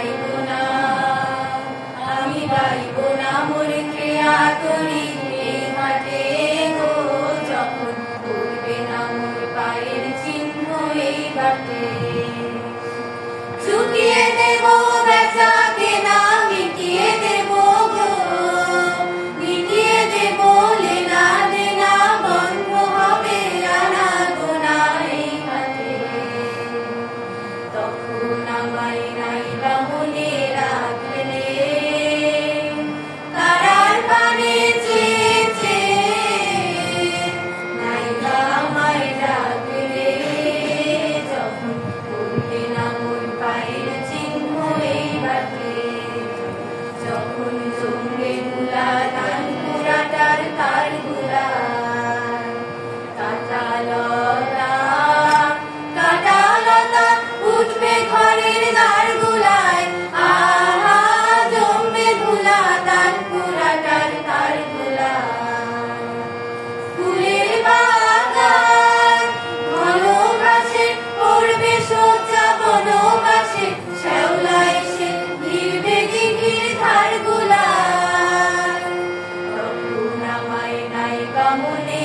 গাইব না, আমি গাইব না মোর ক্রিয়া করি এই ঘাটে গো, যখন পড়বে না মোর পায়ের চিহ্ন এই ঘাটে। চুকিয়ে দেব বেচা কেনা, মিটিয়ে দেব গো, মিটিয়ে দেব লেনা দেনা, বন্ধ হবে আনা গোনা এই ঘাটে। তখন আমায় নাইবা মনে রাখলে, তারার পানে চেয়ে চেয়ে নাইবা আমায় রাখলে, যখন পড়বে না মোর পায়ের চিহ্ন এই ঘাটে। যখন জমবে ধুলা ধান পুরাটার তার গুলা, কাটা লতা কাটা লতা উঠবে ঘরের দ্বার গুলায়, আহা জমবে ধুলা ধান পুরাটার তার গুলা। ফুলের বাগান ঘন ঘাসে পড়বে সোজা বন ঘাসে, শ্যাওলা এসে ঘিরবে দিঘির ধার গুলা। তখন আমায় নাইবা মনে